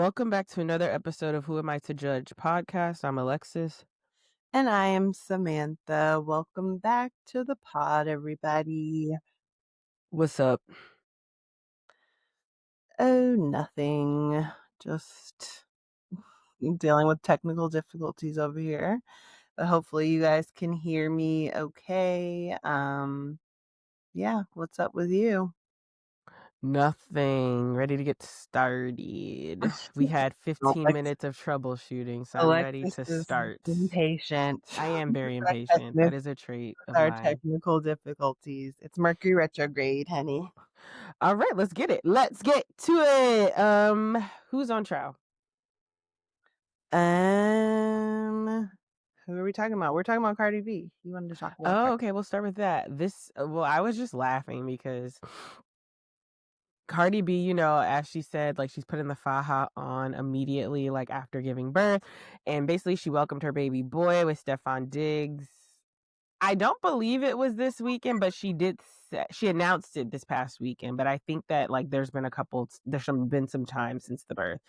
Welcome back to another episode of Who Am I to Judge podcast. I'm Alexis. And I am Samantha. Welcome back to the pod, everybody. What's up? Oh, nothing. Just dealing with technical difficulties over here. But hopefully you guys can hear me okay. Yeah, what's up with you? Nothing. Ready to get started. We had 15 Alex- minutes of troubleshooting, so I'm ready Alexis to is start. impatient I am very with impatient. That is a trait of our mine. technical difficulties. It's Mercury retrograde, honey. All right, let's get it. Let's get to it. Who's on trial? Who are we talking about? We're talking about Cardi B. You wanted to talk about Oh, Cardi. okay, we'll start with that. I was just laughing because Cardi B, as she said, like she's putting the faja on immediately, like after giving birth. And basically she welcomed her baby boy with Stefan Diggs. I don't believe it was this weekend, but she announced it this past weekend. But I think that like there's been some time since the birth.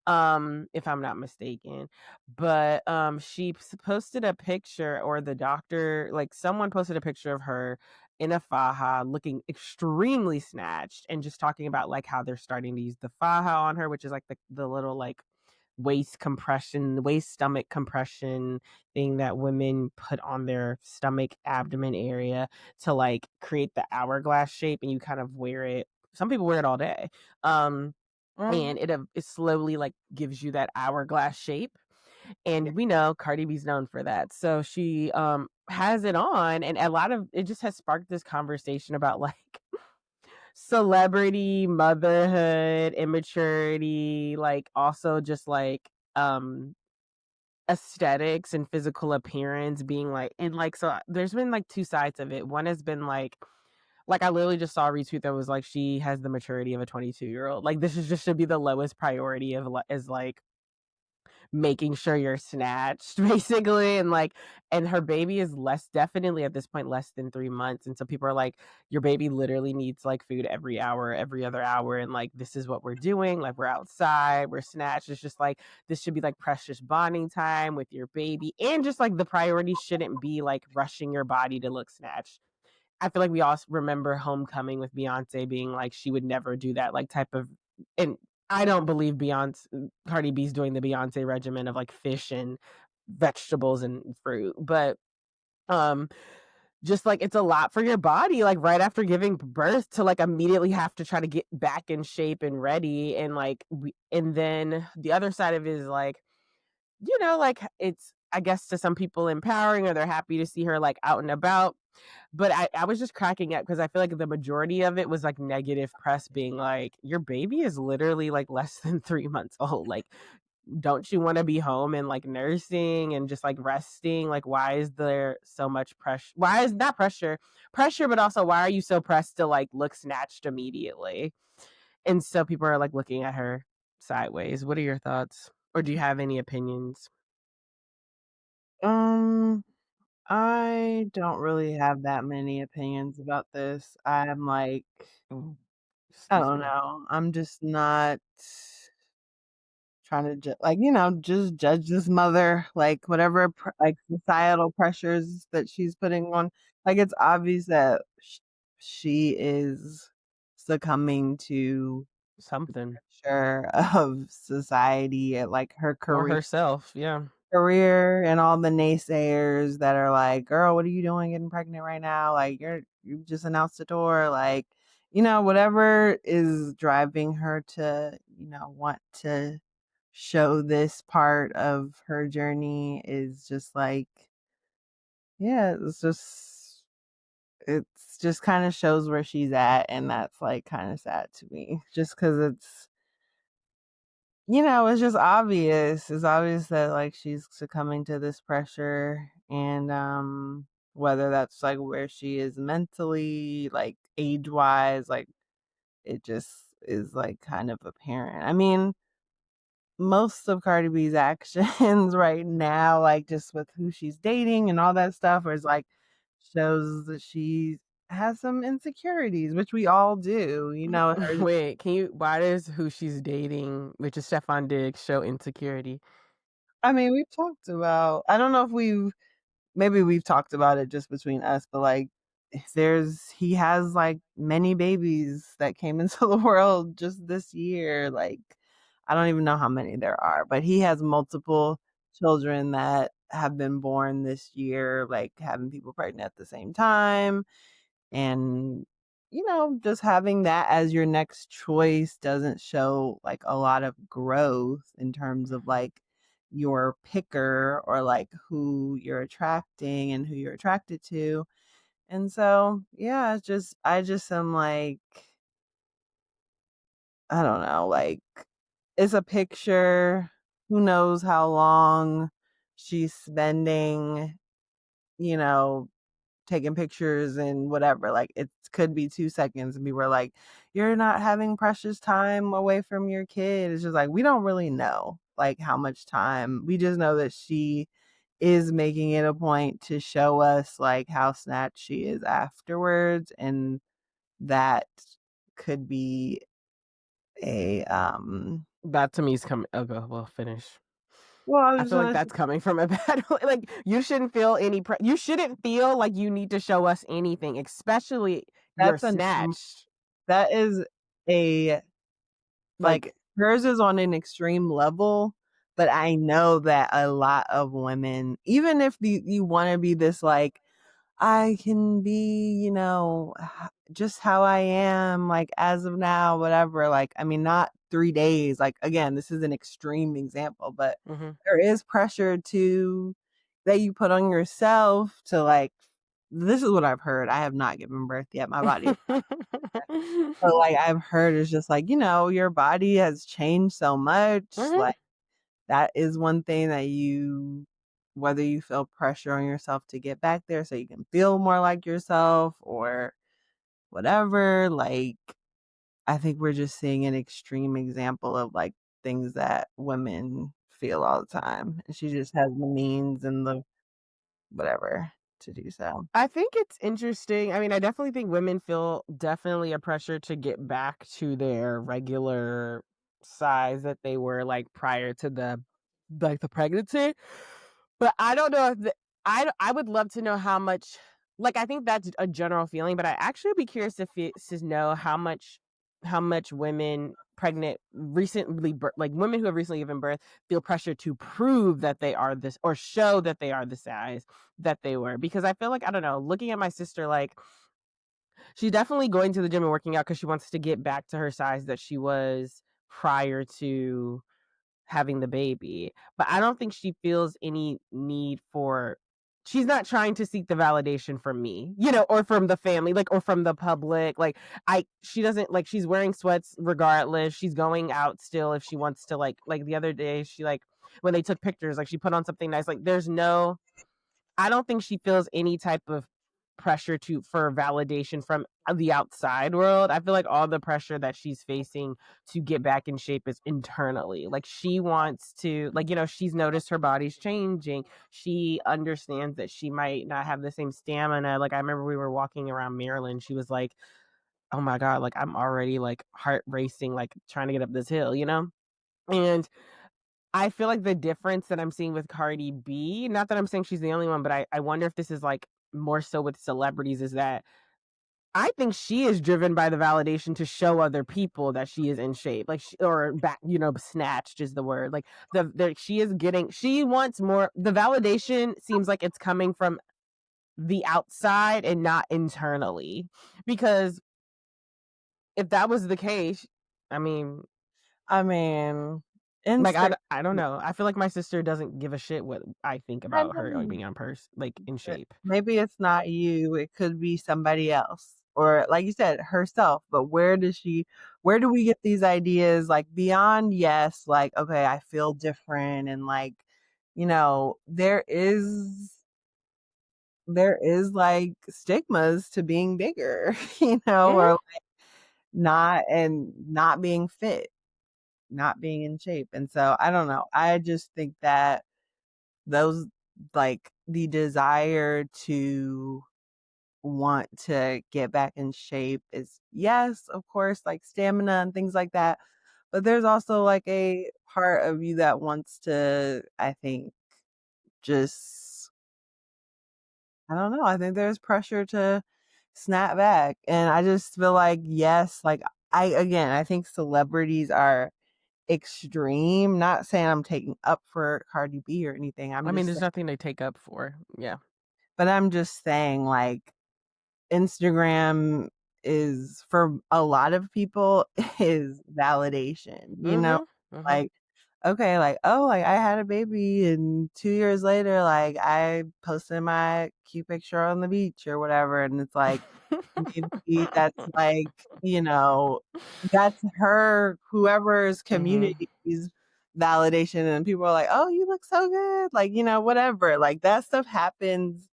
If I'm not mistaken. But she posted a picture, or the doctor, like someone posted a picture of her in a faja looking extremely snatched, and just talking about like how they're starting to use the faja on her, which is like the little like waist stomach compression thing that women put on their stomach abdomen area to like create the hourglass shape, and you kind of wear it. Some people wear it all day. And it slowly like gives you that hourglass shape, Yeah. and we know Cardi B's known for that. So she has it on, and a lot of it just has sparked this conversation about like celebrity, motherhood, immaturity, like also just like aesthetics and physical appearance being like, and like, so there's been like two sides of it. One has been like I literally just saw a retweet that was like, she has the maturity of a 22-year-old. Like this is just should be the lowest priority of is like making sure you're snatched basically. And like, and her baby is definitely at this point less than 3 months, and so people are like, your baby literally needs like food every hour, every other hour, and like this is what we're doing, like we're outside, we're snatched. It's just like this should be like precious bonding time with your baby, and just like the priority shouldn't be like rushing your body to look snatched. I feel like we all remember Homecoming with Beyonce being like, she would never do that, like type of, and I don't believe Cardi B's doing the Beyonce regimen of like fish and vegetables and fruit, but um, just like it's a lot for your body, like right after giving birth to like immediately have to try to get back in shape and ready, and like and then the other side of it is like, like it's, I guess, to some people empowering, or they're happy to see her like out and about. But I was just cracking up because I feel like the majority of it was like negative press being like, your baby is literally like less than 3 months old. Like, don't you want to be home and like nursing and just like resting? Like, why is there so much pressure? Why is that pressure, but also why are you so pressed to like look snatched immediately? And so people are like looking at her sideways. What are your thoughts? Or do you have any opinions? Um, I don't really have that many opinions about this. I'm like, Oh, I excuse don't me. know. I'm just not trying to just judge this mother, like whatever like societal pressures that she's putting on. Like it's obvious that she is succumbing to Something. pressure of society at like her Or herself. Yeah. career and all the naysayers that are like, "Girl, what are you doing getting pregnant right now? Like you just announced a tour." Like, whatever is driving her to, want to show this part of her journey is just like, yeah, it's just kind of shows where she's at, and that's like kind of sad to me. Just cuz it's just obvious. It's obvious that like she's succumbing to this pressure, and whether that's like where she is mentally, like age-wise, like it just is like kind of apparent. I mean, most of Cardi B's actions right now, like just with who she's dating and all that stuff, is like shows that she has some insecurities, which we all do. Her. Wait, why does who she's dating, which is Stefan Diggs, show insecurity? I mean, we've talked about. I don't know if maybe we've talked about it just between us, but like he has like many babies that came into the world just this year. Like I don't even know how many there are, but he has multiple children that have been born this year, like having people pregnant at the same time. And just having that as your next choice doesn't show like a lot of growth in terms of like your picker or like who you're attracting and who you're attracted to. And so, yeah, I just am like, I don't know, like it's a picture. Who knows how long she's spending, you know, taking pictures and whatever. Like it could be 2 seconds and people are like, you're not having precious time away from your kid. It's just like we don't really know like how much time. We just know that she is making it a point to show us like how snatched she is afterwards, and that could be a That to me is coming. Okay, well, finish. well, I I was feel like gonna say that's coming from a bad like, you shouldn't feel you shouldn't feel like you need to show us anything, especially you're that's snatched. that is a like Like, hers is on an extreme level, but I know that a lot of women, even if you want to be this like, I can be, just how I am, like as of now, whatever. Like, I mean, not 3 days. Like, again, this is an extreme example, but mhm. there is pressure that you put on yourself to like, this is what I've heard. I have not given birth yet. My body is, but like I've heard it's just like, your body has changed so much. Mhm. Like, that is one thing that whether you feel pressure on yourself to get back there so you can feel more like yourself or whatever, like, I think we're just seeing an extreme example of like things that women feel all the time. And she just has the means and the whatever to do so. I think it's interesting. I mean, I definitely think women feel definitely a pressure to get back to their regular size that they were like prior to the pregnancy. But I don't know if I would love to know how much, like, I think that's a general feeling, but I actually would be curious to know how much women pregnant recently like women who have recently given birth feel pressure to prove that they are this or show that they are the size that they were, because I feel like, I don't know, looking at my sister, like, she's definitely going to the gym and working out because she wants to get back to her size that she was prior to having the baby. But I don't think she feels any need for, she's not trying to seek the validation from me, or from the family, like, or from the public. Like, she doesn't, like, she's wearing sweats regardless. She's going out still if she wants to, like the other day, she, like, when they took pictures, like, she put on something nice. Like, I don't think she feels any type of pressure for validation from the outside world. I feel like all the pressure that she's facing to get back in shape is internally. Like, she wants to, like, she's noticed her body's changing. She understands that she might not have the same stamina. Like, I remember we were walking around Maryland. She was like, "Oh my God, like, I'm already like heart racing, like trying to get up this hill?" And I feel like the difference that I'm seeing with Cardi B, not that I'm saying she's the only one, but I wonder if this is, like, more so with celebrities, is that I think she is driven by the validation to show other people that she is in shape, like, or back, snatched is the word. Like, she wants more. The validation seems like it's coming from the outside and not internally. Because if that was the case, I mean, I mean, like, Instagram. I don't know. I feel like my sister doesn't give a shit what I think I about her, like, know. being on like, in shape. Maybe it's not you, it could be somebody else. Or like you said, herself. But where do we get these ideas like beyond yes, like, okay, I feel different and like, there is like stigmas to being bigger, or Mhm. not being fit, not being in shape. And so I don't know. I just think that those like the desire to want to get back in shape is, yes, of course, like stamina and things like that. But there's also like a part of you that wants to, I think, just, I don't know. I think there's pressure to snap back. And I just feel like, yes, like I think celebrities are extreme. Not saying I'm taking up for Cardi B or anything. I mean, there's nothing to take up for. Yeah. But I'm just saying, like, Instagram is for a lot of people is validation, you know? Mhm. Mhm. Like, okay, like, oh, like I had a baby and 2 years later, like I posted my cute picture on the beach or whatever, and it's like maybe that's like, that's her whoever's Mhm. community's validation and people are like, "Oh, you look so good." Like, whatever. Like that stuff happens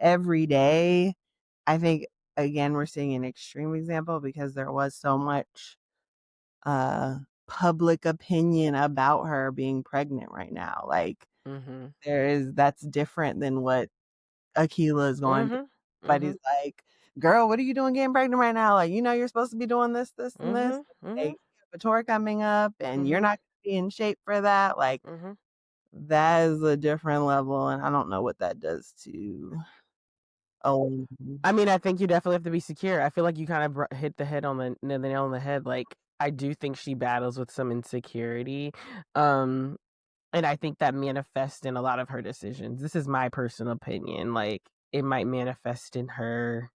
every day. I think again we're seeing an extreme example because there was so much uh public opinion about her being pregnant right now. Like Mhm. that's different than what Akila is going through. Mhm. Everybody's Mhm. like, "Girl, what are you doing getting pregnant right now? Like, you're supposed to be doing this, this, and this. Mhm. Like, Mhm. you have a tour coming up and you're Mhm. not gonna be in shape for that." Like, Mhm. that is a different level, and I don't know what that does to a woman. I mean, I think you definitely have to be secure. I feel like you kind of hit the nail on the head. Like, I do think she battles with some insecurity. Um, and I think that manifests in a lot of her decisions. This is my personal opinion. Like, it might manifest in her,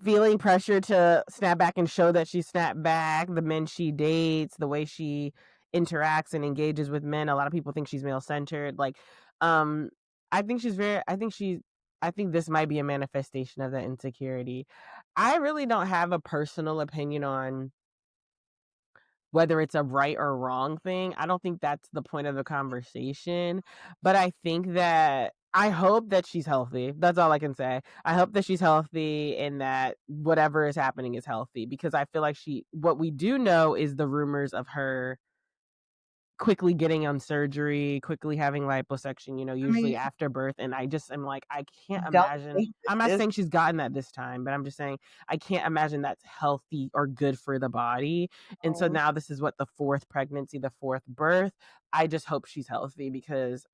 feeling pressure to snap back and show that she snapped back, the men she dates, the way she interacts and engages with men. A lot of people think she's male centered. Like, um, I think I think this might be a manifestation of that insecurity. I really don't have a personal opinion on whether it's a right or wrong thing. I don't think that's the point of the conversation, but I think that I hope that she's healthy. That's all I can say. I hope that she's healthy and that whatever is happening is healthy because I feel like what we do know is the rumors of her quickly getting on surgery, quickly having liposuction, I mean, usually after birth. And I just am like, I can't don't imagine. think I'm not this saying she's gotten that this time, but I'm just saying I can't imagine that's healthy or good for the body. And so is now this is what the fourth pregnancy, the fourth birth. I just hope she's healthy because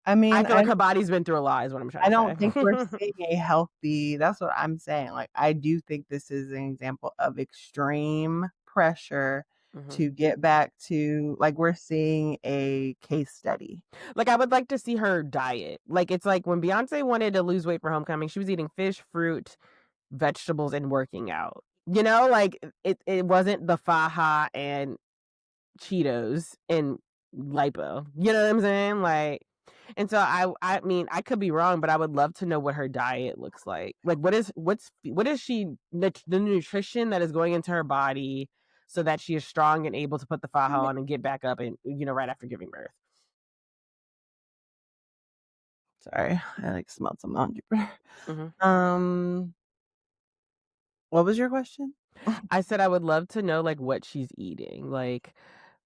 I I mean, feel like her body's been through a lot, is what I'm trying I to don't think we're say. seeing a healthy, that's what I'm saying. Like, I do think this is an example of extreme pressure Mhm. to get back to, like, we're seeing a case study. Like, I would like to see her diet. Like, it's like when Beyonce wanted to lose weight for homecoming, she was eating fish, fruit, vegetables, and working out. Like it wasn't the faja and Cheetos and lipo. You know what I'm saying? Like, and so I mean, I could be wrong, but I would love to know what her diet looks like. Like, what is the nutrition that is going into her body so that she is strong and able to put the I faja mean, on and get back up and right after giving birth. sorry, I like smelled some laundry. Mhm. Um, what was your question? I said I would love to know like what she's eating. Like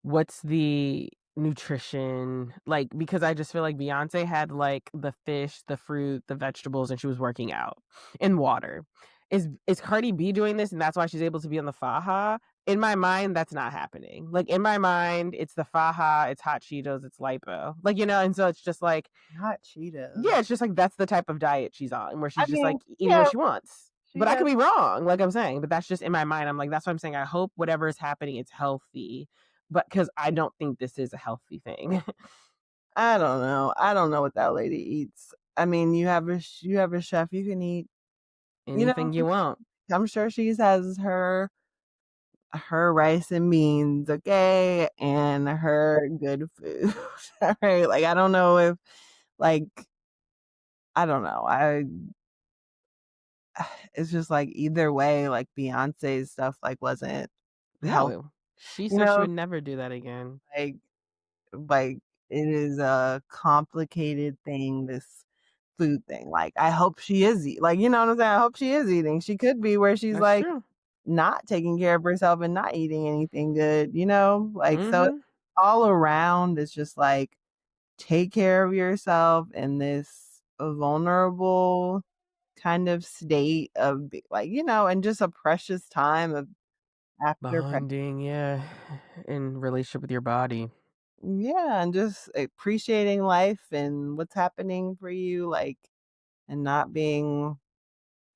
what's the nutrition like because I just feel like Beyonce had like the fish, the fruit, the vegetables, and she was working out in water. Is Cardi B doing this and that's why she's able to be on the Faja? In my mind, that's not happening. Like in my mind, it's the Faja, it's hot Cheetos, it's lipo. Like, and so it's just like, Hot Cheetos. yeah, it's just like that's the type of diet she's on, where I she's just mean, like eating what yeah, she wants. she But I could has. be wrong, like I'm saying, but that's just in my mind. I'm like, that's what I'm saying. I hope whatever is happening is healthy, but because I don't think this is a healthy thing. I don't know. I don't know what that lady eats. I mean, you have a chef. You can eat. You know, Anything you want. I'm sure she has her rice and beans, okay, and her good food. Alright, like, I don't know if, like, I don't know, it's just, like, either way, like, Beyonce's stuff, like, wasn't health No, she you said she know, would never do that again. like like, it is a complicated thing, this food thing, like, I hope she is like, you know what I'm saying? I hope she is eating. She could be where she's, That's like, true. not taking care of herself and not eating anything good, you know? Like, so Mhm. all around, it's just like, take care of yourself in this. a vulnerable kind of state of like, and just a precious time of after pregnancy. Bonding, yeah, in relationship with your body. Yeah, and just appreciating life and what's happening for you, like, and not being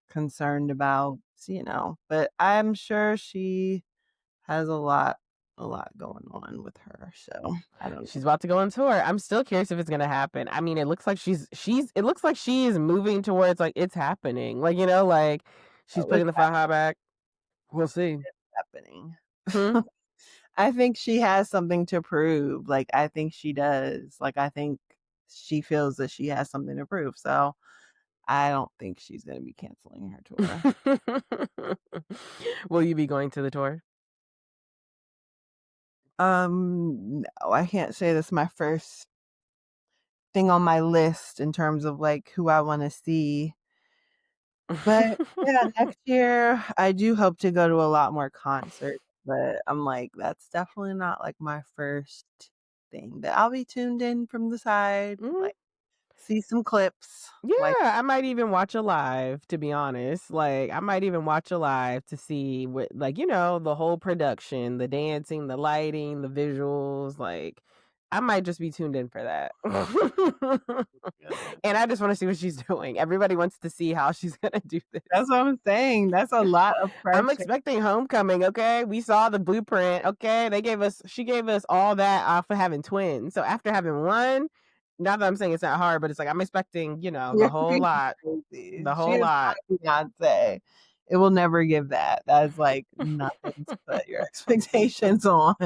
concerned about, but I'm sure she has a lot going on with her, so I don't She's know. about to go on tour. I'm still curious if it's gonna happen. I mean, it looks like it looks like she is moving towards like it's happening. Like, like she's Oh, it's putting the faja back. We'll see. happening. Hmm? I think she has something to prove, like, I think she does, like, I think she feels that she has something to prove, so I don't think she's gonna be canceling her tour. Will you be going to the tour? No, I can't say that's my first thing on my list in terms of, like, who I wanna see, but, yeah, next year, I do hope to go to a lot more concerts, but I'm like, that's definitely not, like, my first thing, but I'll be tuned in from the side, Mhm. like, see some clips, Yeah, like, I might even watch a live, to be honest. Like, I might even watch a live to see what, like, the whole production, the dancing, the lighting, the visuals. Like, I might just be tuned in for that. yeah. And I just want to see what she's doing. Everybody wants to see how she's going to do That's this. what I'm saying, that's a lot of I'm pressure. expecting homecoming, okay? We saw the blueprint, okay? She gave us all that off of having twins. So after having one, not that I'm saying it's not hard, but it's like I'm expecting, the You're whole being lot. crazy. The She whole is lot. not Beyonce. It will never give that. That is, like, nothing to put your expectations on.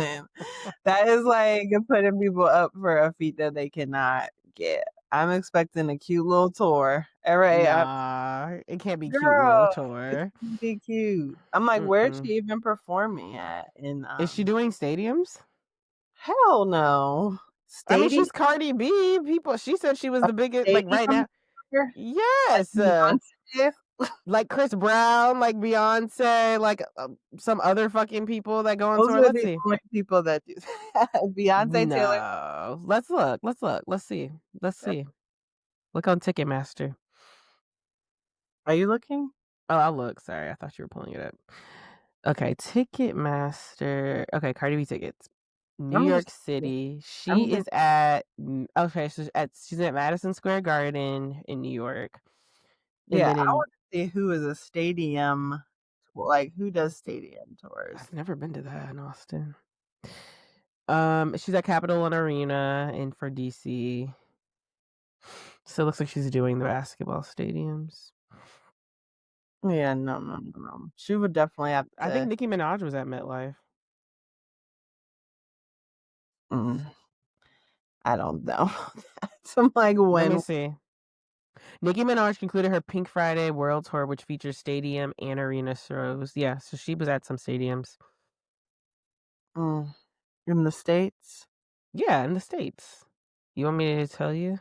That is, like, putting people up for a feat that they cannot get. I'm expecting a cute little tour. Alright, Nah, it can't be cute little girl, it's tour. gonna be cute. I'm like, where is Mm-mm. she even performing at? In, Is she doing stadiums? hell no. I mean, Stadium she's Cardi B. She said she was a the biggest, like right stadium now. tour? Like Yes. Beyonce? Like Chris Brown, like Beyonce, like some other fucking people that go on Those tour. are Let's the see. only people that do that. Beyonce, Taylor. No. Let's look. Let's look. Let's see. Let's Swift. see. Look on Ticketmaster. Are you looking? Oh, I'll look. Sorry. I thought you were pulling it up. Okay, Ticketmaster. Okay, Cardi B tickets. New I'm York just City. I'm just Okay, so she's at Madison Square Garden in New York. And yeah, then I wanna see who is a stadium like, who does stadium tours? I've never been to that in Austin. She's at Capitol and Arena and for DC. So it looks like she's doing the basketball stadiums. Yeah, no, no, no, no. She would definitely have I think to Nicki Minaj was at MetLife. mm, I don't know. So I'm like, Let me when see. Nicki Minaj concluded her Pink Friday World Tour, which features stadium and arena shows. Yeah, so she was at some stadiums. mm, in the States? Yeah, in the States. You want me to tell you?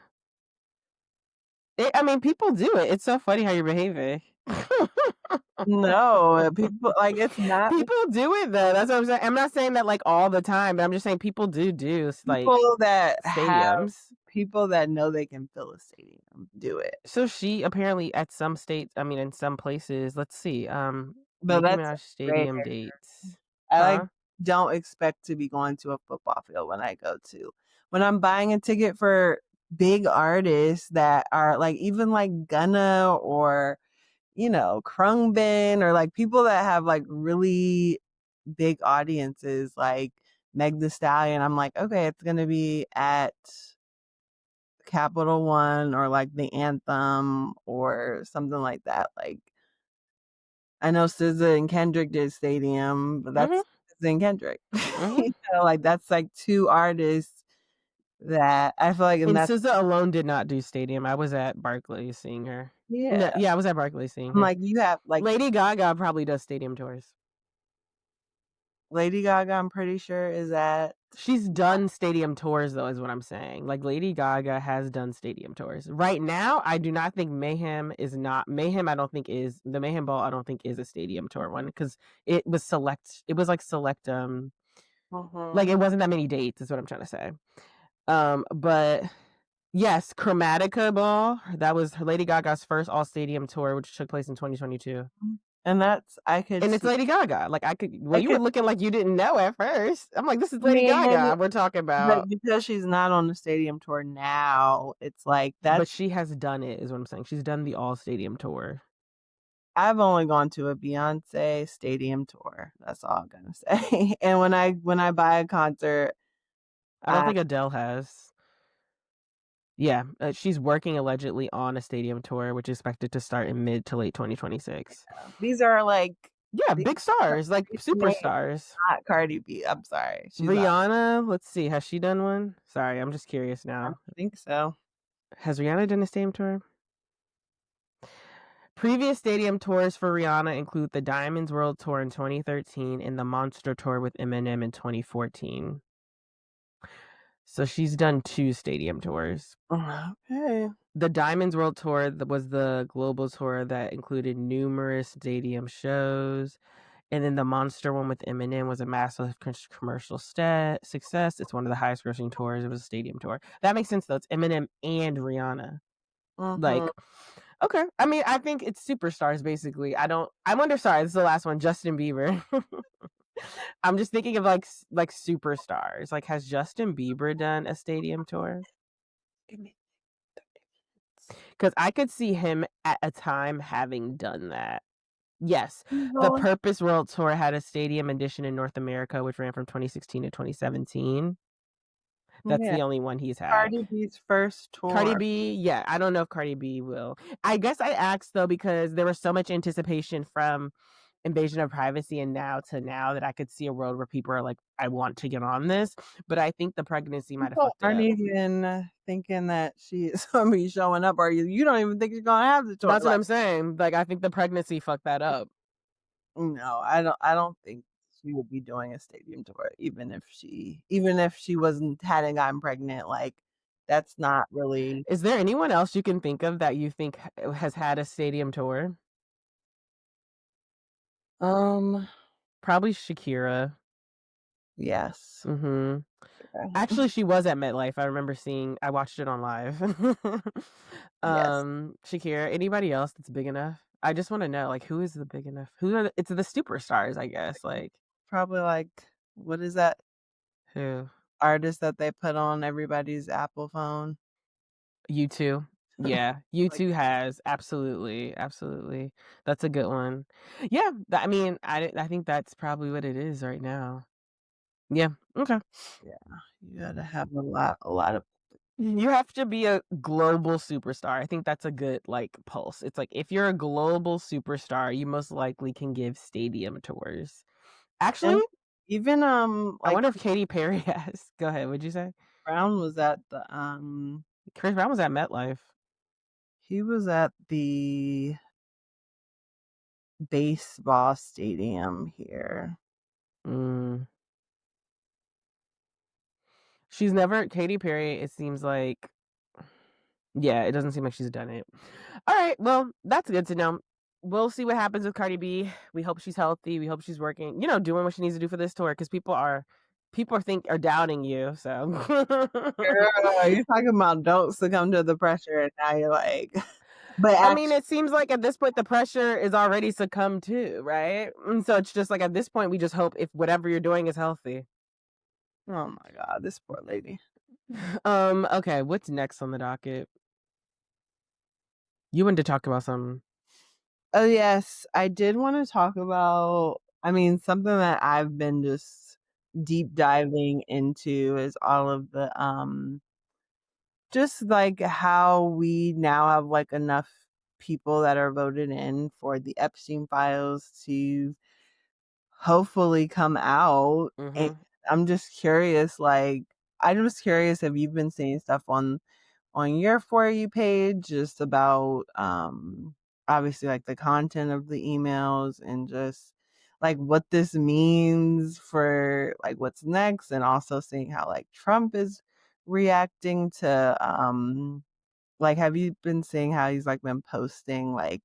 I mean, people do it. It's so funny how you're behaving. No, people like, it's not People do it though. That's what I'm saying. I'm not saying that like all the time, but I'm just saying people do like people that have stadiums. people that know they can fill a stadium do it. So she apparently at some states, I mean, in some places. Let's see. But Nicki that's Minaj rare. stadium dates, I, like, huh? don't expect to be going to a football field when I go to when I'm buying a ticket for big artists that are, like, even, like, Gunna or, Khruangbin or, like, people that have, like, really big audiences, like Meg Thee Stallion, I'm like, "Okay, it's gonna be at Capital One or, like, the Anthem or something like that." Like, I know SZA and Kendrick did Stadium, but Mhm. that's SZA and Kendrick. Mhm. Like, that's, like, 2 artists that I feel like and And that's SZA alone did not do stadium. I was at Barclays seeing her. No, yeah. yeah, I was at Barclays seeing I'm her. like, you have, like, Lady Gaga probably does stadium tours. Lady Gaga, I'm pretty sure is at She's done stadium tours though, is what I'm saying. Like Lady Gaga has done stadium tours. Right now, I do not think Mayhem. I don't think is the Mayhem Ball. I don't think is a stadium tour one because it was select. It was like select. Like mhm. it wasn't that many dates. Is what I'm trying to say. But Yes, Chromatica Ball. That was Lady Gaga's first all stadium tour, which took place in 2022. And that's I could And it's see Lady Gaga. Like I could well, I you were could looking like you didn't know at first. I'm like, this is I Lady mean, Gaga we're talking but about. because she's not on the stadium tour now, it's like But that's she has done it, is what I'm saying. She's done the all stadium tour. I've only gone to a Beyoncé stadium tour. That's all I'm gonna say. And when I buy a concert, I don't I think Adele has. Yeah, she's working allegedly on a stadium tour, which is expected to start in mid to late 2026. these are like Yeah, these big stars, like these names, superstars. not Cardi B. I'm sorry. She's not. Rihanna, let's see, has she done one? Sorry, I'm just curious I now. don't think so. Has Rihanna done a stadium tour? Previous stadium tours for Rihanna include the Diamonds World Tour in 2013 and the Monster Tour with Eminem in 2014. So she's done 2 stadium tours. Okay. The Diamonds World Tour was the global tour that included numerous stadium shows. And then the Monster one with Eminem was a massive commercial success. It's one of the highest grossing tours. It was a stadium tour. That makes sense though. It's Eminem and Rihanna. Mhm. Like, okay. I mean, I think it's superstars basically. I wonder, sorry, this is the last one, Justin Bieber. I'm just thinking of like superstars. Like, has Justin Bieber done a stadium tour? Give me Because I could see him at a time having done that. Yes, the rolling. Purpose World Tour had a stadium edition in North America, which ran from 2016 to 2017. That's Yeah. the only one he's had. Cardi B's first Cardi tour. B, yeah, I don't know if Cardi B will. I guess I asked though because there was so much anticipation from Invasion of Privacy and now that I could see a world where people are like, I want to get on this, but I think the pregnancy might have People fucked it aren't up. even thinking that she is gonna be showing up, or you don't even think she's gonna have the tour. That's what Like, I'm saying. Like, I think the pregnancy fucked that up. no, I don't think she would be doing a stadium tour, even if she hadn't gotten pregnant. Like, that's not really. Is there anyone else you can think of that you think has had a stadium tour? Um. Probably Shakira. Yes. Mhm. Okay. Actually, she was at MetLife. I watched it on live. Yes. Shakira. Anybody else that's big enough? I just wanna know, like, who is the big enough? It's the superstars, I guess, like, Probably like what is that who? artist that they put on everybody's Apple phone? U2. Yeah, Like, U2 has, absolutely, absolutely. That's a good one. Yeah, I mean, I think that's probably what it is right now. Yeah, okay. yeah, you gotta have a lot of. You have to be a global superstar. I think that's a good, like, pulse. It's like, if you're a global superstar, you most likely can give stadium tours. Actually, And even I like wonder if Katy Perry has. Go ahead, what'd you say? Brown was at the Chris Brown was at MetLife. he was at the baseball stadium here. Mm. She's never Katy Perry, it seems like yeah, it doesn't seem like she's done it. Alright, well, that's good to know. We'll see what happens with Cardi B. We hope she's healthy, we hope she's working, doing what she needs to do for this tour because people are doubting you, so Girl, you're talking about don't succumb to the pressure, and now you're like, but I mean, actually, it seems like at this point the pressure is already succumbed to, right? And so it's just like at this point we just hope if whatever you're doing is healthy. oh my god, this poor lady. Okay, what's next on the docket? You wanted to talk about something. Oh yes, I did want to talk about. I mean, something that I've been just deep diving into is all of the just like how we now have like enough people that are voted in for the Epstein files to hopefully come out. And Mhm. I'm just curious, like I'm just curious if you've been seeing stuff on your For You page just about obviously like the content of the emails and just like what this means for like what's next, and also seeing how like Trump is reacting to like have you been seeing how he's like been posting like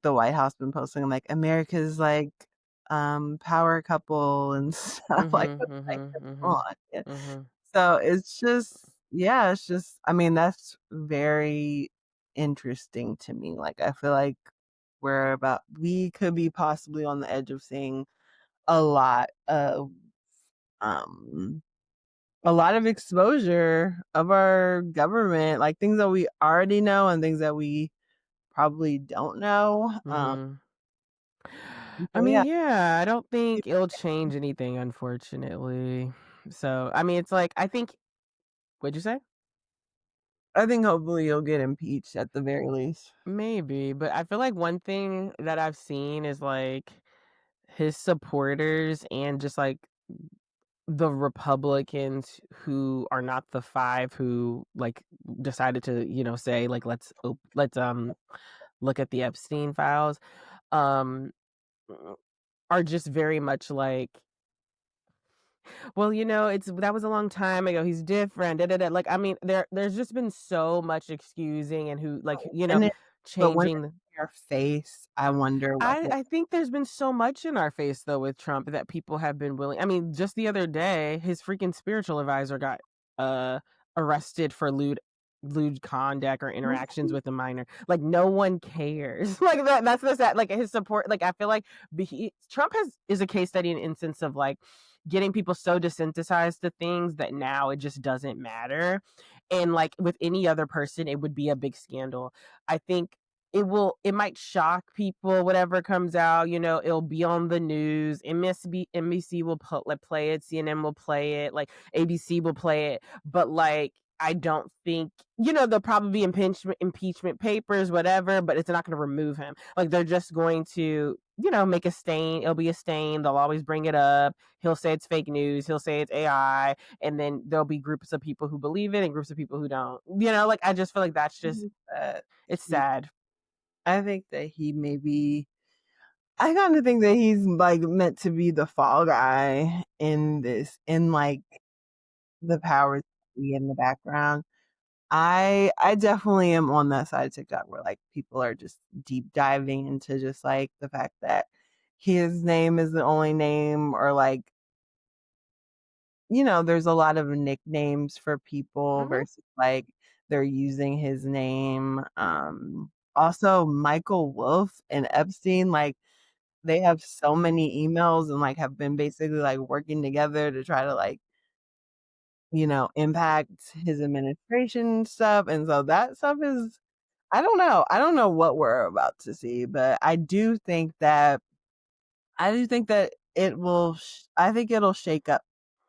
the White House been posting like America's like power couple and stuff like Mhm, what, like mhm, come mhm, on. Yeah. mhm. So it's just yeah, it's just, I mean, that's very interesting to me. Like, I feel like we could be possibly on the edge of seeing a lot of, um, a lot of exposure of our government, like things that we already know and things that we probably don't know. Mhm. I So mean, yeah, yeah, I don't think it'll change anything, unfortunately. So, I mean, it's like, I think what'd you say? I think hopefully you'll get impeached at the very least. Maybe, but I feel like one thing that I've seen is, like, his supporters and just, like, the Republicans who are not the 5 who, like, decided to, say, like, let's look at the Epstein files, um, are just very much like, "Well, that was a long time ago, he's different, da, da, da." Like, I mean, there's just been so much excusing and who, like, And then, but when changing it's in your face, I wonder what I think there's been so much in our face though with Trump that people have been willing. I mean, just the other day, his freaking spiritual advisor got uh arrested for lewd conduct or interactions with a minor. Like no one cares. Like that's the sad, like his support, like I feel like Trump is a case study, an instance of like getting people so desensitized to things that now it just doesn't matter. And like with any other person, it would be a big scandal. I think it might shock people, whatever comes out, it'll be on the news. NBC will play it, CNN will play it, like ABC will play it, but like I don't think, there'll probably be impeachment papers, whatever, but it's not going to remove him. Like they're just going to, make a stain. It'll be a stain. They'll always bring it up. He'll say it's fake news. He'll say it's AI, and then there'll be groups of people who believe it and groups of people who don't. Like I just feel like that's just that it's he sad. I think that he maybe I kinda think that he's, like, meant to be the fall guy in this, in, like, the powers that be in the background. I definitely am on that side of TikTok where, like, people are just deep diving into just, like, the fact that his name is the only name, or, like, there's a lot of nicknames for people Mhm, versus, like, they're using his name. Also Michael Wolff and Epstein, like, they have so many emails and, like, have been basically, like, working together to try to, like, impact his administration stuff, and so that stuff is, I don't know. I don't know what we're about to see, but I do think that I think it'll shake up.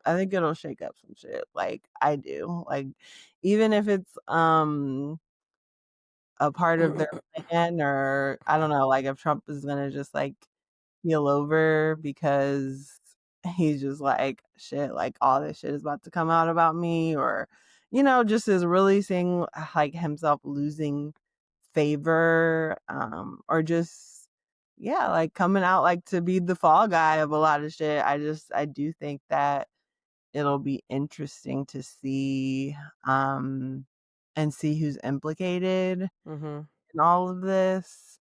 I think it'll shake up some shit. Like I do. Like even if it's a part of their plan, or I don't know, like if Trump is gonna just like keel over because he's just like shit, like all this shit is about to come out about me, or just is really seeing like himself losing favor, or just yeah, like coming out like to be the fall guy of a lot of shit. I do think that it'll be interesting to see, um and see who's implicated mhm. in all of this.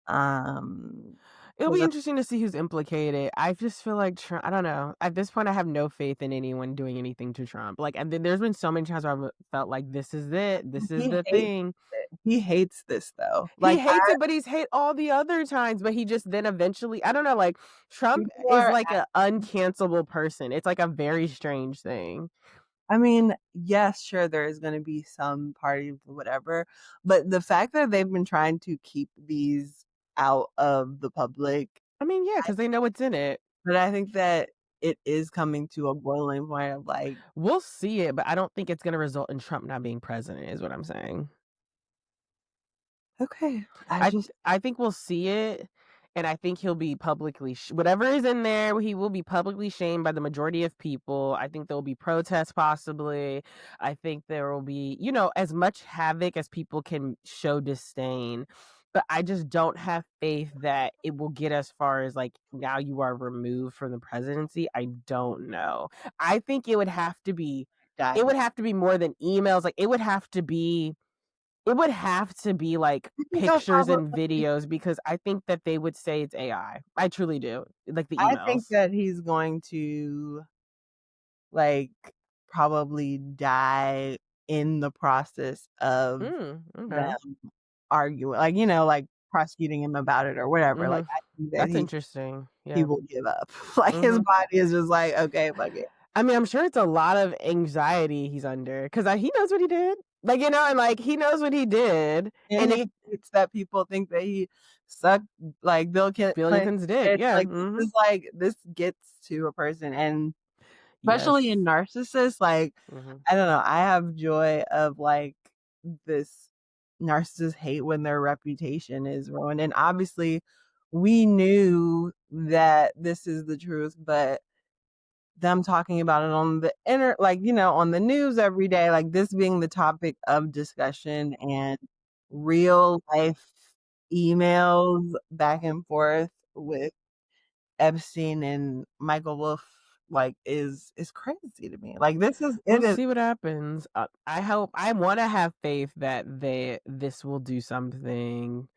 Um It'll 'Cause be I interesting to see who's implicated. I just feel like I don't know. At this point, I have no faith in anyone doing anything to Trump. Like, and then there's been so many times where I've felt like this is it. This is he the hates thing. it. He hates this though. He Like hates it, but he's hate all the other times. But he just then eventually, I don't know. Like Trump people is are like a uncancelable person. It's like a very strange thing. I mean, yes, sure, there is gonna be some party whatever, but the fact that they've been trying to keep these out of the public, I mean, yeah, I because they know what's in it. but I think that it is coming to a boiling point of like, We'll see it, but I don't think it's going to result in Trump not being president. Is what I'm saying. okay, I I just I think we'll see it, and I think he'll be publicly whatever is in there, he will be publicly shamed by the majority of people. I think there will be protests possibly. I think there will be, as much havoc as people can show disdain, but I just don't have faith that it will get as far as, like, now you are removed from the presidency. I don't know. I think it dying. would have to be more than emails, like, it would have to be, like, I think he'll pictures probably and videos because I think that they would say it's AI. I truly do, like the I think emails. that he's going to, like, probably die in the process of Okay. them arguing, like, like, prosecuting him about it or whatever, like, Mhm. I think that That's interesting. he Yeah. will give up. Like, his Mhm. body is just like, "Okay, fuck it." I mean, I'm sure it's a lot of anxiety he's under because he knows what he did. Like, and, like, he knows what he did, And and he hates that people think that he sucked, like, Bill Bill Clinton's Clinton's dick. dick, Yeah. like, Mhm. this gets to a person, and especially in Yes. narcissists, like, Mhm. I don't know, I have joy of, like, this narcissists hate when their reputation is ruined, and obviously, we knew that this is the truth, but them talking about it on the like, on the news every day, like, this being the topic of discussion and real life emails back and forth with Epstein and Michael Wolff, like, is crazy to me. Like, We'll it is see what happens. I wanna have faith that this will do something.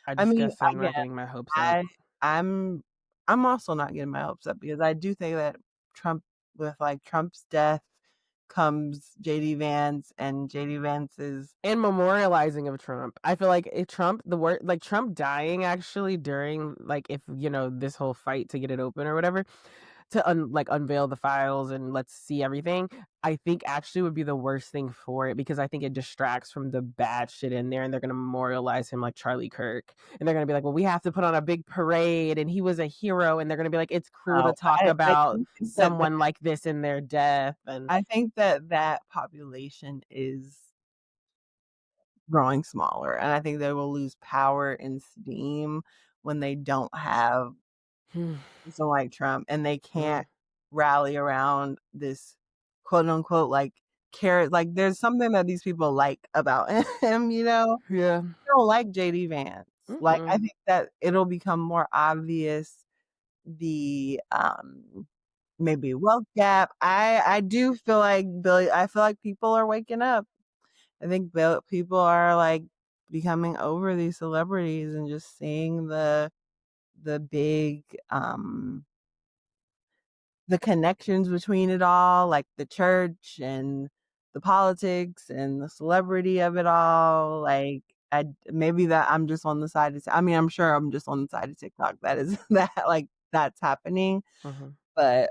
I I just mean, guess I'm again, not getting my hopes up. I I'm I'm also not getting my hopes up because I do think that Trump with, like, Trump's death comes JD Vance, and JD Vance is And memorializing of Trump. I feel like Trump, the word, like Trump dying actually during, like, if this whole fight to get it open or whatever, to like unveil the files and let's see everything, I think actually would be the worst thing for it because I think it distracts from the bad shit in there, and they're gonna memorialize him like Charlie Kirk. And they're gonna be like, well, we have to put on a big parade and he was a hero, and they're gonna be like, it's cruel to no, talk I about do think that someone like this in their death. And that population is growing smaller, and I think they will lose power and steam when they don't have someone like Trump, and they mm, can't rally around this quote unquote like carrot. Like, there's something that these people like about him, yeah. I don't like JD Vance. Like, I Mm-mm. think that it'll become more obvious the maybe wealth gap. I do feel like Billy. I feel like people are waking up. I think people are like becoming over these celebrities and just seeing the big the connections between it all, like the church and the politics and the celebrity of it all. Like, I maybe that I'm just on the side of, I mean, I'm sure I'm just on the side of TikTok that is that like that's happening. Mhm. But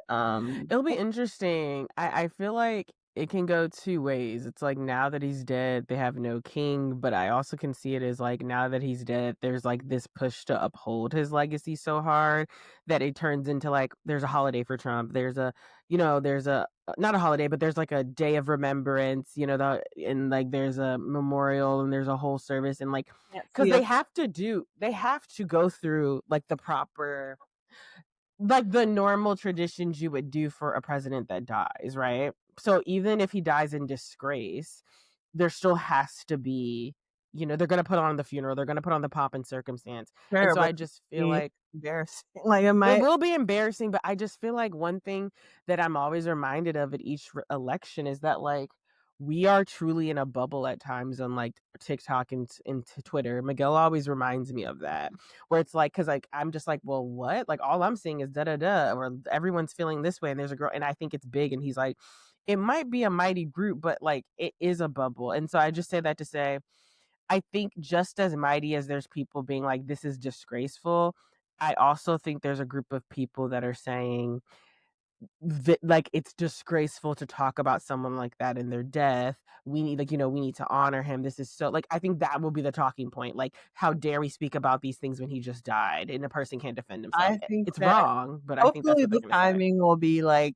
It'll be interesting. I feel like it can go two ways. It's like now that he's dead, they have no king, but I also can see it as like now that he's dead, there's like this push to uphold his legacy so hard that it turns into like there's a holiday for Trump. There's a not a holiday, but there's like a day of remembrance, and like there's a memorial and there's a whole service and like can't because see us. they have to go through like the proper like the normal traditions you would do for a president that dies, right? So even if he dies in disgrace, there still has to be, they're gonna put on the funeral, they're gonna put on the pomp and circumstance. And Sure, so but I just feel be like embarrassing. Like, it it might. will be embarrassing, but I just feel like one thing that I'm always reminded of at each election is that like we are truly in a bubble at times on like TikTok and Twitter. Miguel always reminds me of that, where it's like, because like I'm just like, well, what? Like all I'm seeing is da da da, or everyone's feeling this way, and there's a girl, and I think it's big, and he's like, it might be a mighty group, but like it is a bubble, and so I just say that to say I think just as mighty as there's people being like, "This is disgraceful," I also think there's a group of people that are saying that, like, it's disgraceful to talk about someone like that in their death. We need, like, we need to honor him. This is so, like, I think that will be the talking point. Like, how dare we speak about these things when he just died and a person can't defend himself? I think It's that wrong, but I think that's hopefully what they're the gonna say. timing will be like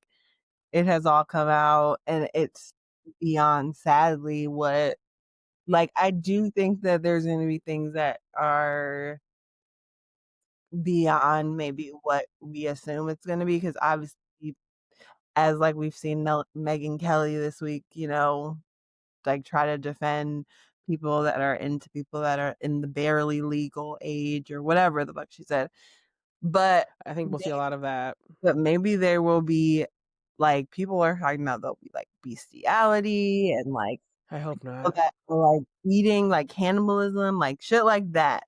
it has all come out and it's beyond sadly what, like, I do think that there's gonna be things that are beyond maybe what we assume it's gonna be, because obviously, as, like, we've seen Megyn Kelly this week, like, try to defend people that are in the barely legal age or whatever the fuck she said. But I think we'll see a lot of that. maybe there will be, like, people are talking about there'll be, like, bestiality and, like, I hope people not. that are, like, eating, like, cannibalism, like, shit like that.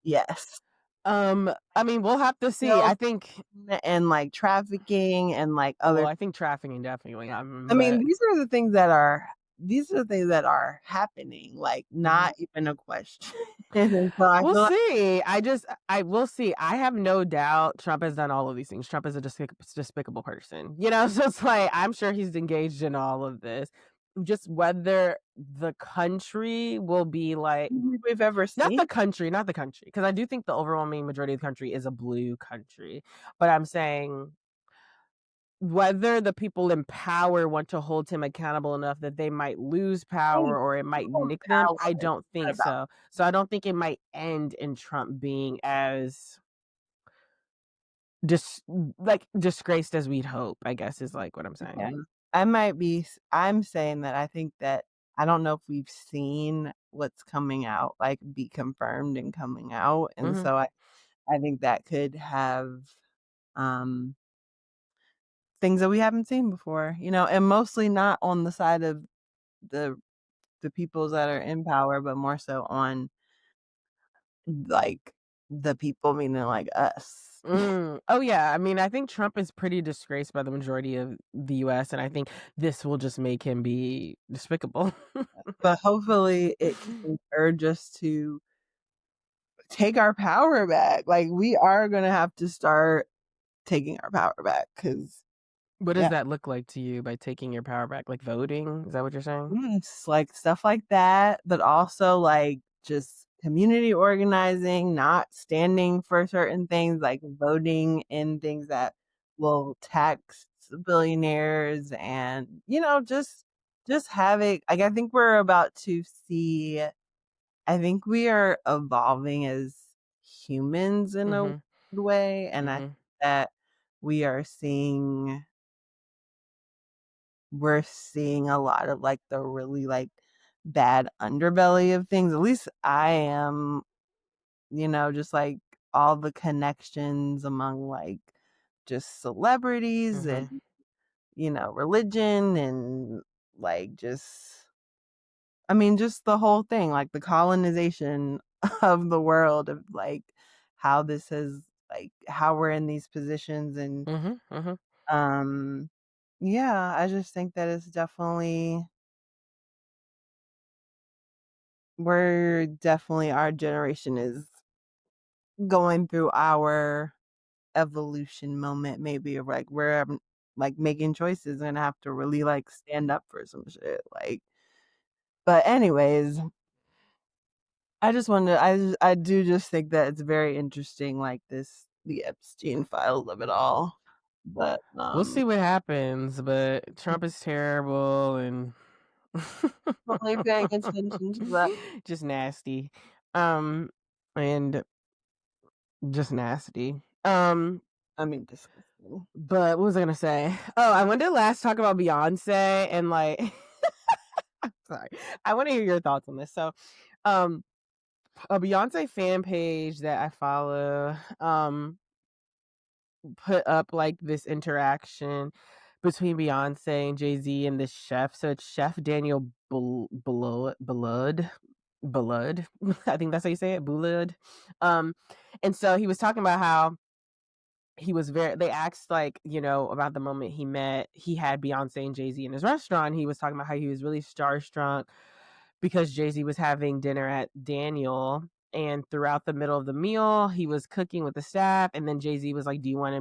Yes. I mean, we'll have to see. I Children think and, like, trafficking and, like, well, other, I think trafficking definitely, I mean, but these are the things that are these are the things that are happening, like, Mhm. not even a question. And so I We'll feel like see. I will see. I have no doubt Trump has done all of these things. Trump is a despicable person, you know? So it's like, I'm sure he's engaged in all of this. Just whether the country will be like, we've ever seen. not the country, because I do think the overwhelming majority of the country is a blue country. But I'm saying whether the people in power want to hold him accountable enough that they might lose Hey, power or it might people in nick them, power, I it's don't not think about so. So I don't think it might end in Trump being as disgraced as we'd hope, I guess is like what I'm yeah. saying. I'm saying that I think that I don't know if we've seen what's coming out, like, be confirmed and coming out, and Mhm. so I think that could have, um, things that we haven't seen before, and mostly not on the side of the the peoples that are in power, but more so on, like, the people, meaning, like, us. Oh, yeah. I mean, I think Trump is pretty disgraced by the majority of the US, and I think this will just make him be despicable. But hopefully it can urge us to take our power back, like, we are gonna have to start taking our power back, cause What does yeah, that look like to you by taking your power back? Like voting? Is that what you're saying? yes, like, stuff like that, but also, like, just community organizing, not standing for certain things, like voting in things that will tax billionaires and, just having like, I think we are evolving as humans in a weird Mhm. way, and I think Mhm. that we are seeing we're seeing a lot of, like, the really, like, bad underbelly of things. At least I am, just, like, all the connections among, like, just celebrities and, Mhm. religion and, like, I mean, just the whole thing, like, the colonization of the world of, like, how this has how we're in these positions and, Mhm. Mhm. um, yeah, I just think that it's definitely we're definitely our generation is going through our evolution moment maybe of, like, where I'm, like, making choices and have to really, like, stand up for some shit, like but anyways, I do just think that it's very interesting, like, the Epstein files of it all, but, We'll see what happens, but Trump is terrible and definitely paying attention to that. just nasty. Um, and just nasty. I mean, disgusting. But what was I gonna say? Oh, I wanted to last talk about Beyonce and like sorry. I want to hear your thoughts on this. So, um, a Beyonce fan page that I follow, put up like this interaction between Beyonce and Jay-Z and this chef. So it's Chef Daniel Blood. I think that's how you say it, Blood. Um, and so he was talking about how he was very they asked like, about the moment he had Beyonce and Jay-Z in his restaurant. He was talking about how he was really starstruck because Jay-Z was having dinner at Daniel, and throughout the middle of the meal, he was cooking with the staff, and then Jay-Z was like, "Do you wanna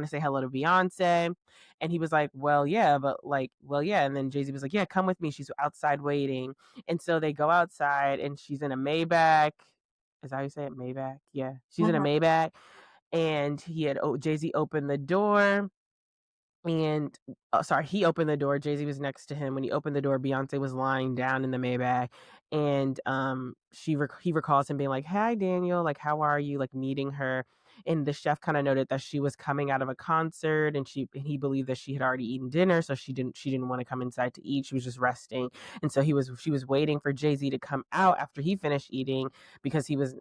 say hello to Beyonce?" And he was like, "Well, yeah, but like, well, yeah." And then Jay-Z was like, "Yeah, come with me. She's outside waiting." And so they go outside and she's in a Maybach. Is that how you say it? Maybach? Yeah. She's in a Mhm. Maybach, and Jay-Z opened the door, and sorry, he opened the door. Jay-Z was next to him. When he opened the door, Beyonce was lying down in the Maybach, and he recalls him being like, "Hi, Daniel, like how are you?" Like meeting her, and the chef kind of noted that she was coming out of a concert, and he believed that she had already eaten dinner, so she didn't want to come inside to eat. She was just resting, and so she was waiting for Jay-Z to come out after he finished eating because he was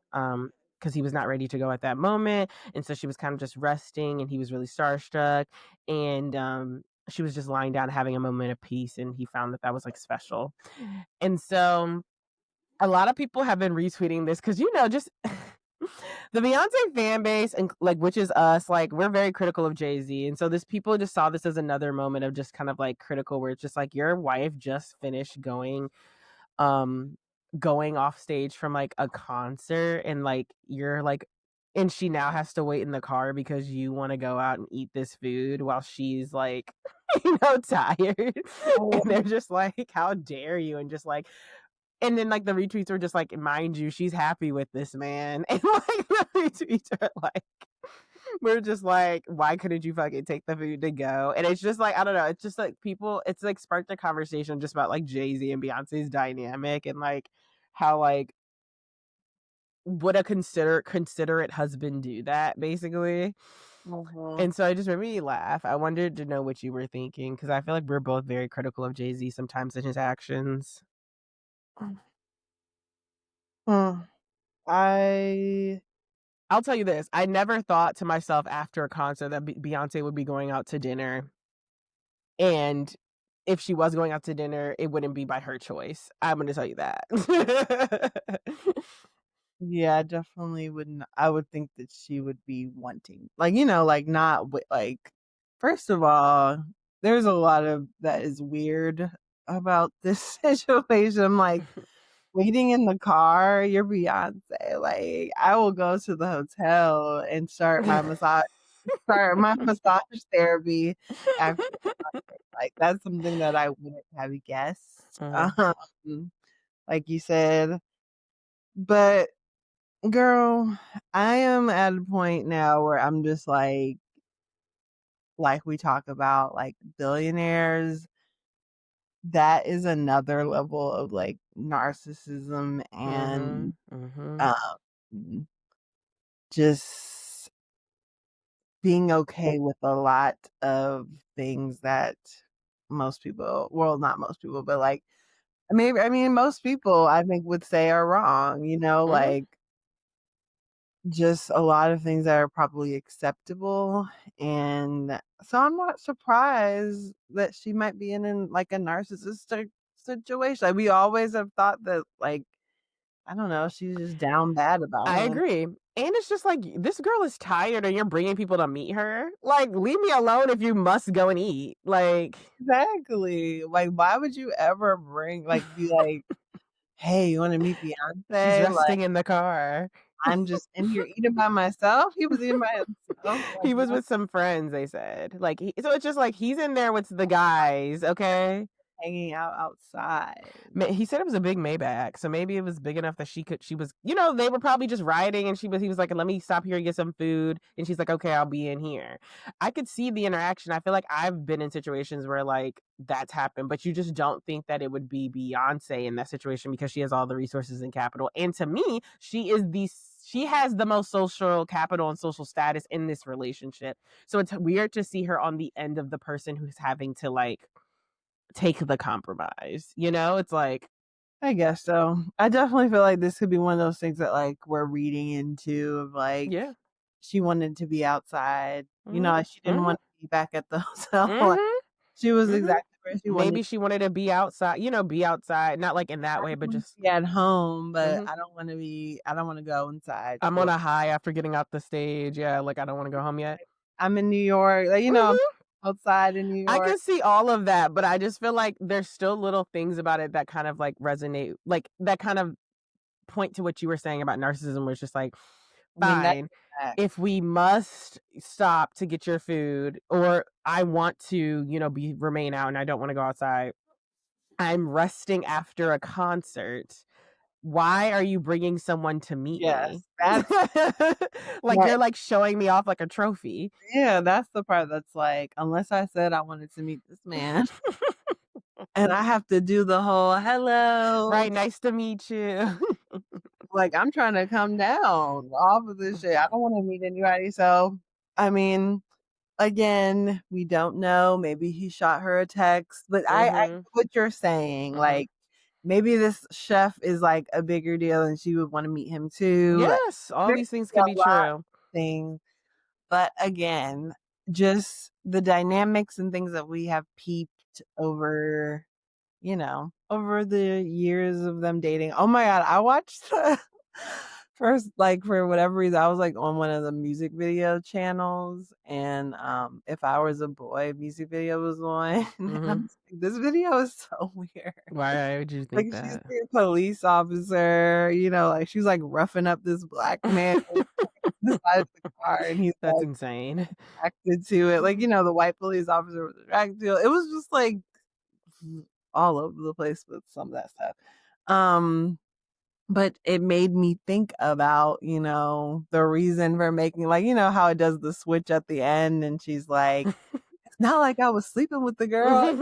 not ready to go at that moment, and so she was kind of just resting, and he was really starstruck, and she was just lying down having a moment of peace, and he found that was like special. And so a lot of people have been retweeting this because just The Beyonce fan base and like which is us, like we're very critical of Jay-Z. And so this people just saw this as another moment of just kind of like critical where it's just like your wife just finished um going off stage from like a concert and like you're like and she now has to wait in the car because you want to go out and eat this food while she's like tired. And they're just like how dare you and just like and then like the retweets were just like mind you she's happy with this man and like the retweets are like we're just like why couldn't you fucking take the food to go and it's just like I don't know it's just like people it's like sparked a conversation just about like Jay-Z and Beyonce's dynamic and like how like would a considerate husband do that basically. Mhm. And so it just made me laugh. I wanted to know what you were thinking because I feel like we're both very critical of Jay-Z sometimes in his actions. Hmm. I I'll tell you this, I never thought to myself after a concert that Beyonce would be going out to dinner, and if she was going out to dinner, it wouldn't be by her choice. I'm gonna tell you that. Yeah, I definitely wouldn't. I would think that she would be wanting, like, like not like. First of all, there's a lot of that is weird about this situation. Like waiting in the car, you're Beyonce. Like I will go to the hotel and start my massage therapy after the concert. Like that's something that I wouldn't have guessed. Mhm, Like you said, but girl, I am at a point now where I'm just like we talk about, like, billionaires, that is another level of, like, narcissism and, mhm, mhm, um, just being okay with a lot of things that most people well, not most people, but, like, maybe I mean, most people, I think, would say are wrong, mhm. like just a lot of things that are probably acceptable, and so I'm not surprised that she might be in, like, a narcissistic situation. Like, we always have thought that, like, I don't know, she's just down bad about I him. agree. And it's just like this girl is tired and you're bringing people to meet her. Like, leave me alone if you must go and eat. Like, Exactly. Like, why would you ever be like, "Hey, you wanna meet she's Beyonce?" Like, resting in the car. "I'm just in here eating by myself?" He was eating by himself, like, He was what with some friends, they said. Like, so it's just like he's in there with the guys, okay? hanging out outside. He said it was a big Maybach, so maybe it was big enough that she was they were probably just riding and he was like, "Let me stop here and get some food." And she's like, "Okay, I'll be in here." I could see the interaction. I feel like I've been in situations where like that's happened, but you just don't think that it would be Beyonce in that situation because she has all the resources and capital. And to me, she has the most social capital and social status in this relationship. So it's weird to see her on the end of the person who's having to like take the compromise. It's like, I guess so. I definitely feel like this could be one of those things that, like, we're reading into of, like, yeah. she wanted to be outside, Mhm, like, she didn't mhm, wanna be back at the hotel, like, mhm, she was mhm. exactly where she wanted Maybe she wanted to be outside, be outside, not like in that I way, just but wanna just be at home, but mhm. I don't wanna go inside I'm on for a high after getting off the stage. Yeah, like I don't wanna go home yet. I'm in New York, like, I'm Mhm. outside in New I York. can see all of that, but I just feel like there's still little things about it that kind of like resonate, like that kind of point to what you were saying about narcissism, where it's just like, I mean, that's fine, a fact. if we must stop to get your food, or I want to, be remain out and I don't want to go outside. I'm resting after a concert. Why are you bringing someone to meet me? Yes, that's Like, that you're, like, showing me off like a trophy. yeah, that's the part that's like, unless I said I wanted to meet this man and I have to do the whole, "Hello." Right, nice to meet you. Like, I'm trying to come down off of this shit. I don't wanna meet anybody, so, I mean, again, we don't know, maybe he shot her a text, but I get Mhm, what you're saying, mhm. like, maybe this chef is, like, a bigger deal and she would wanna meet him too, like, Yes, all there these things could be could a be lot of true. things, but again, just the dynamics and things that we have peeped over, over the years of them dating. Oh my god, I watched the first, like, for whatever reason, I was, like, on one of the music video channels, and, If I Was a Boy music video was on, and I Mhm. was like, "This video is so weird." Why would you Like, think she's that? a police officer, you know, like, she's, like, roughing up this black man on the side of the car, and he's, That's like, insane. attracted to it, like, you know, the white police officer was attracted to it. It was just, like, all over the place with some of that stuff. Um but it made me think about, you know, the reason for making like, you know, how it does the switch at the end and she's like, "It's not like I was sleeping with the girl."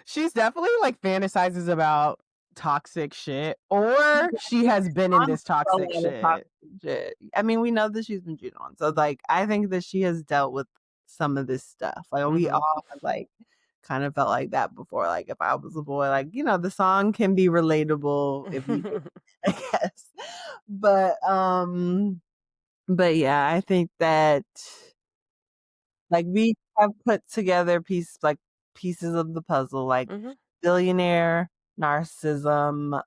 She's definitely, like, fantasizes about toxic shit, or she has been in On this a toxic lot of shit. toxic shit. I mean, we know that she's been cheated on, so, like, I think that she has dealt with some of this stuff. Like, we Mhm. all have, like, kind of felt like that before. Like, if I was a boy, like, you know, the song can be relatable if you I guess. But, but yeah, I think that like, we have put together pieces of the puzzle, like Mhm. billionaire, narcissism,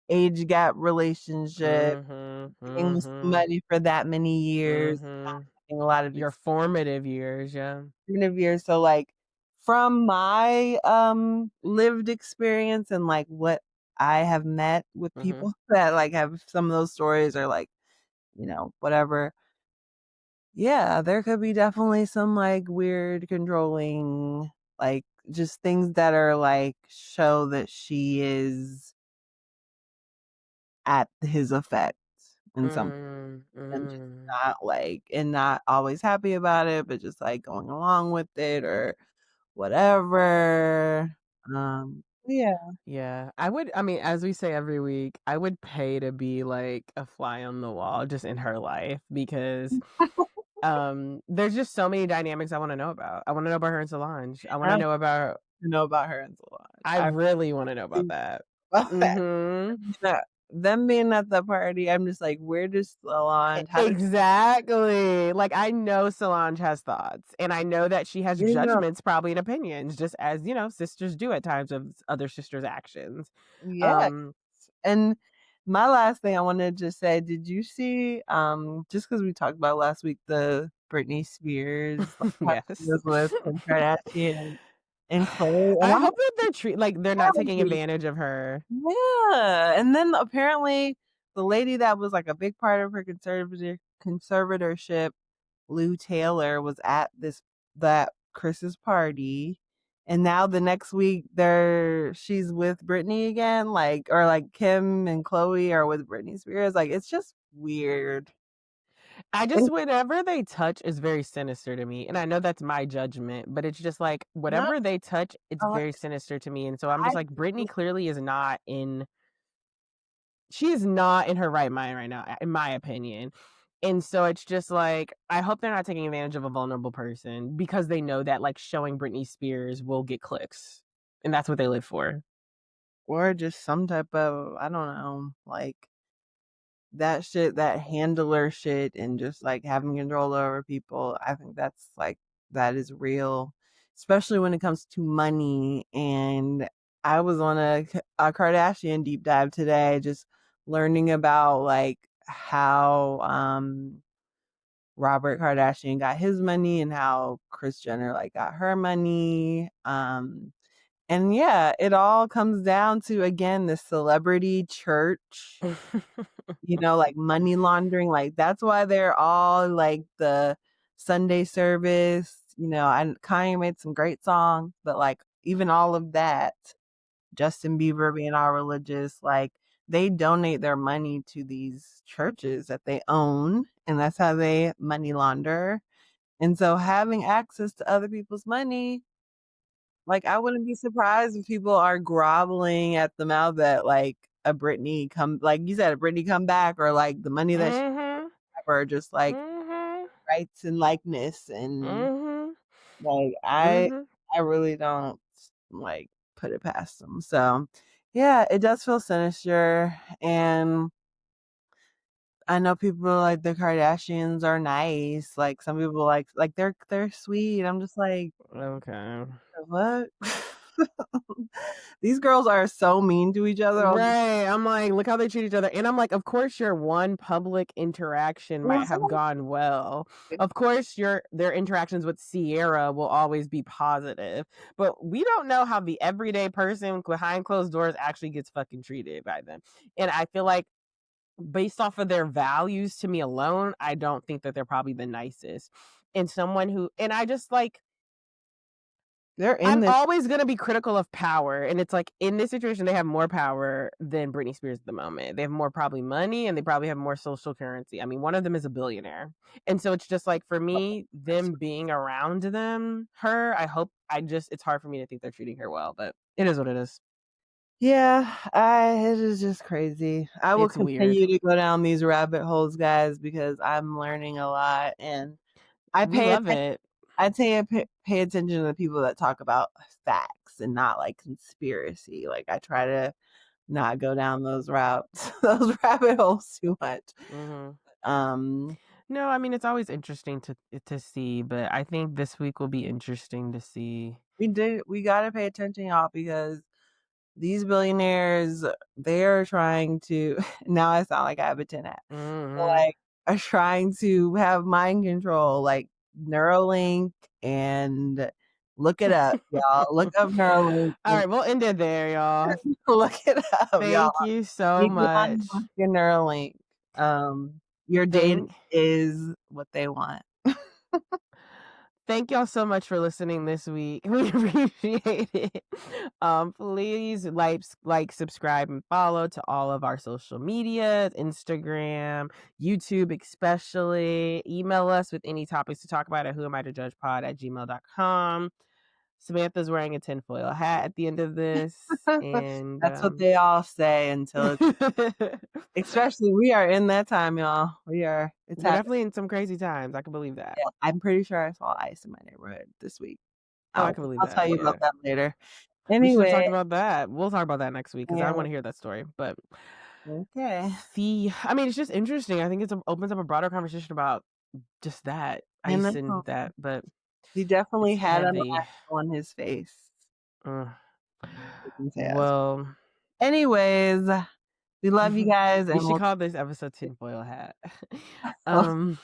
age gap relationship, Mhm. being with Mhm. somebody for that many years, not Mhm. having a lot of Your formative years, yeah. years. So, like, from my, lived experience and, like, what I have met with Mhm. people that, like, have some of those stories or, like, you know, whatever. Yeah, there could be definitely some, like, weird controlling, like, just things that are, like, show that she is at his effect in some Mm, and just mm. not, like and not always happy about it, but just, like, going along with it or whatever. Yeah. Yeah, I mean, as we say every week, I would pay to be, like, a fly on the wall just in her life because, there's just so many dynamics I wanna know about. I wanna know about her and Solange. I wanna I know about to know about her and Solange. I I really wanna know about really that. about that. Mhm. Yeah, them being at the party, I'm just like, "Where does Solange how does Exactly. Like, I know Solange has thoughts, and I know that she has you know?" judgments, probably, and opinions, just as, sisters do at times of other sisters' actions. Yeah. Um, And my last thing I wanted to say, did you see, just because we talked about last week, the Britney Spears, like, how she yes. was with Kim Kardashian and Khloe, and I I hope that they're not taking was advantage of her. yeah, and then apparently the lady that was, like, a big part of her conservatorship, Lou Taylor, was at that Chris's party, and now the next week she's with Britney again, like or, like, Kim and Chloe are with Britney Spears, like, it's just weird. I just And whatever they touch is very sinister to me, and I know that's my judgment, but it's just like, no, whatever they touch, it's uh, very sinister to me, and so I'm I just like, Britney clearly is not in she is not in her right mind right now, in my opinion. And so it's just like, I hope they're not taking advantage of a vulnerable person because they know that, like, showing Britney Spears will get clicks, and that's what they live for. or just some type of I don't know, like that shit, that handler shit, and just, like, having control over people, I think that's, like that is real, especially when it comes to money, and I was on a Kardashian deep dive today, just learning about, like, how, Robert Kardashian got his money and how Kris Jenner, like, got her money, and yeah, it all comes down to, again, the celebrity church you know, like money laundering, like that's why they're all like the Sunday service, you know, and Kanye made some great songs, but like even all of that, Justin Bieber being all religious, like they donate their money to these churches that they own, and that's how they money launder. And so having access to other people's money, like I wouldn't be surprised if people are groveling at the mouth that like a Britney come like you said, a Britney come back or like the money that she Mhm. or just like Mhm. rights and likeness and Mhm. like Mhm. I really don't like put it past them. So yeah, it does feel sinister and I know people like the Kardashians are nice. Like some people like they're sweet. I'm just like, Okay. what? These girls are so mean to each other. Right. I'm like, look how they treat each other. And I'm like, of course your one public interaction might have gone well. Of course their interactions with Sierra will always be positive. But we don't know how the everyday person behind closed doors actually gets fucking treated by them. And I feel like based off of their values to me alone, I don't think that they're probably the nicest. And someone who and I just like They're in I'm this. always gonna be critical of power, and it's like, in this situation, they have more power than Britney Spears at the moment. They have more probably money, and they probably have more social currency. I mean, one of them is a billionaire. And so it's just like, for me, them being around it's hard for me to think they're treating her well, but it is what it is. Yeah, it is just crazy. I will It's weird. continue to go down these rabbit holes, guys, because I'm learning a lot, and I We pay love attention. it. I pay attention to the people that talk about facts and not like conspiracy. Like I try to not go down those routes, those rabbit holes too much. Mhm. Um, No, I mean, it's always interesting to see, but I think this week will be interesting to see. we gotta pay attention, y'all, because these billionaires, they're trying to. Now I sound like I have a 10 hat. Mhm. Like are trying to have mind control, like Neuralink, and look it up, y'all. Look up Neuralink. All right, we'll end it there, y'all. Look it up, y'all. Thank you so Elon much. Musk and Neuralink. Your data Thank is what they want. thank y'all so much for listening this week. We appreciate it. Please subscribe, and follow to all of our social media, Instagram, YouTube especially. Email us with any topics to talk about at whoamitojudgepod@gmail.com. Samantha's wearing a tinfoil hat at the end of this. And That's what they all say until it's, especially we are in that time, y'all. It's we're happening. definitely in some crazy times. I can believe that. Yeah, I'm pretty sure I saw ice in my neighborhood this week. Oh, I can believe I'll that. tell you Yeah. about that later. We should have Anyway, talked about that. We'll talk about that next week because I yeah, want to hear that story. But okay. I mean, it's just interesting. I think it opens up a broader conversation about just that I ice and know. that, but He definitely it's had a heavy. mask on his face. Uh, You can say as well. well, Anyways, we love you guys, we and should we'll. call this episode tinfoil hat. All um,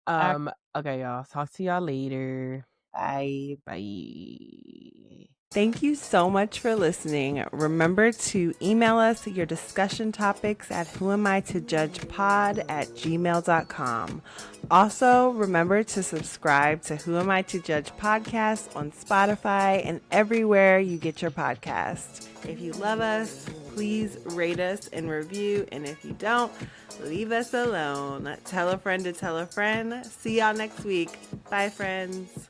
right, okay, y'all. Talk to y'all later. bye. Bye. Thank you so much for listening. Remember to email us your discussion topics at whoamitojudgepod@gmail.com. Also, remember to subscribe to Who Am I to Judge podcast on Spotify and everywhere you get your podcast. If you love us, please rate us and review. And if you don't, leave us alone. Tell a friend to tell a friend. See y'all next week. Bye, friends.